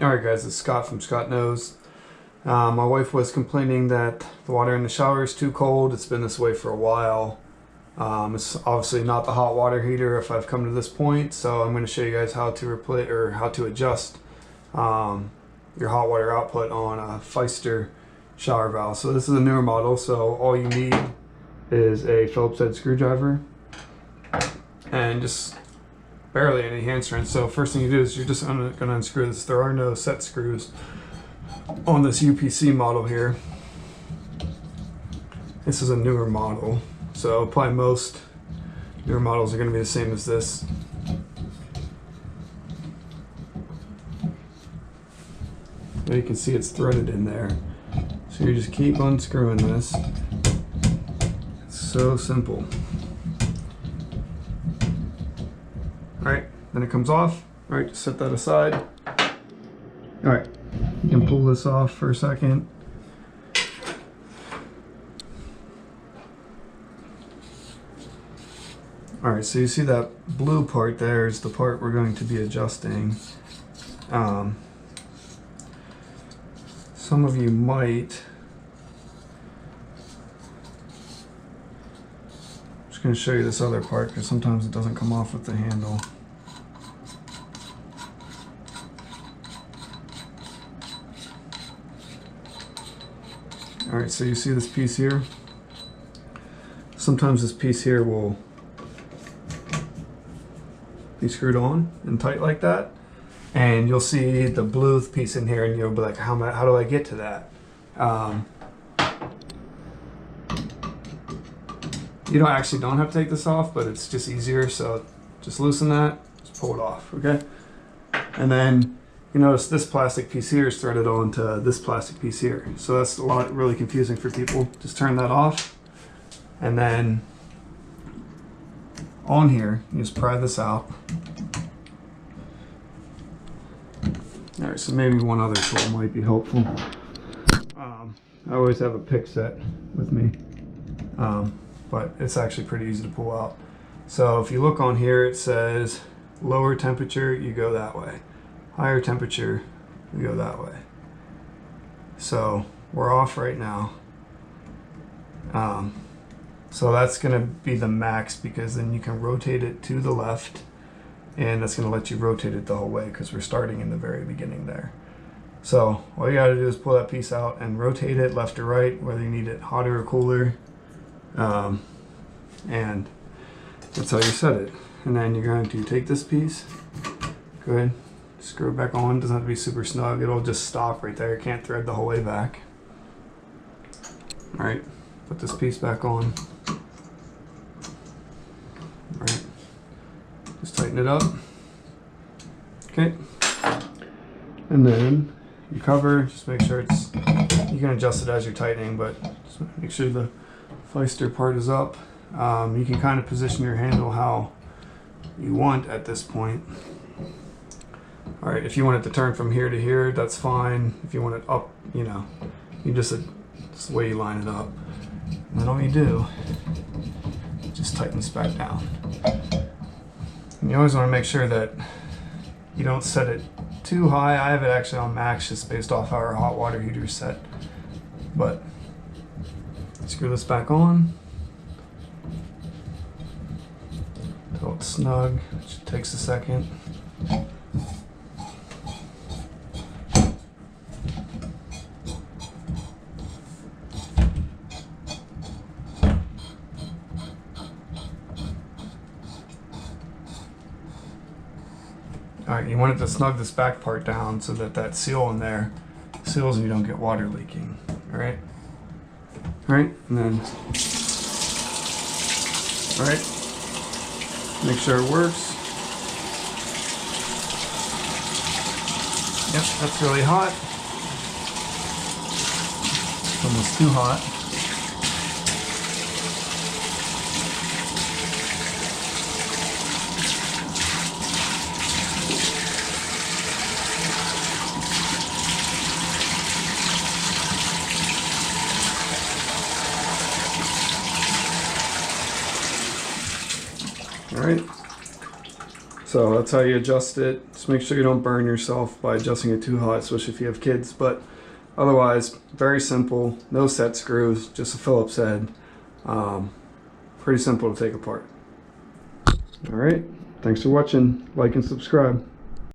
Alright guys, it's Scott from ScottKnows. My wife was complaining that the water in the shower is too cold. It's been this way for a while. It's obviously not the hot water heater if I've come to this point, so I'm going to show you guys how to replace or how to adjust your hot water output on a Pfister shower valve. So this is a newer model, so all you need is a Phillips head screwdriver and just barely any hand strength. So first thing you do is you're just going to unscrew this. There are no set screws on this UPC model here. This is a newer model, so probably most newer models are going to be the same as this. Now you can see it's threaded in there. So you just keep unscrewing this. It's so simple. Alright, then it comes off. Alright, just set that aside. Alright, you can pull this off for a second. Alright, so you see that blue part there is the part we're going to be adjusting. Some of you might. I'm just going to show you this other part because sometimes it doesn't come off with the handle. Alright, so you see this piece here? Sometimes this piece here will be screwed on and tight like that. And you'll see the blue piece in here and you'll be like, how do I get to that? You don't have to take this off, but it's just easier. So just loosen that, just pull it off, okay? And then you notice this plastic piece here is threaded onto this plastic piece here. So that's really confusing for people. Just turn that off. And then on here, you just pry this out. Alright, so maybe one other tool might be helpful. I always have a pick set with me, but it's actually pretty easy to pull out. So if you look on here, it says lower temperature, you go that way. Higher temperature, we go that way. So we're off right now. So that's going to be the max because then you can rotate it to the left. And that's going to let you rotate it the whole way because we're starting in the very beginning there. So all you got to do is pull that piece out and rotate it left or right, whether you need it hotter or cooler. And that's how you set it. And then you're going to take this piece, go ahead, screw it back on. It doesn't have to be super snug. It'll just stop right there. It can't thread the whole way back. All right, put this piece back on. All right. Just tighten it up. Okay. And then you cover, just make sure it's, you can adjust it as you're tightening, but just make sure the Pfister part is up. You can kind of position your handle how you want at this point. Alright, if you want it to turn from here to here, that's fine. If you want it up, you know, you just the way you line it up. And then all you do, just tighten this back down. And you always want to make sure that you don't set it too high. I have it actually on max just based off how our hot water heater is set. But screw this back on until it's snug, which takes a second. Alright, you want it to snug this back part down so that that seal in there seals and you don't get water leaking. Alright? Alright, and then, alright, make sure it works. Yep, that's really hot. It's almost too hot. Alright, So that's how you adjust it. Just make sure you don't burn yourself by adjusting it too hot, especially if you have kids. But otherwise, very simple. No set screws, just a Phillips head. Pretty simple to take apart. All right. Thanks for watching. Like and subscribe.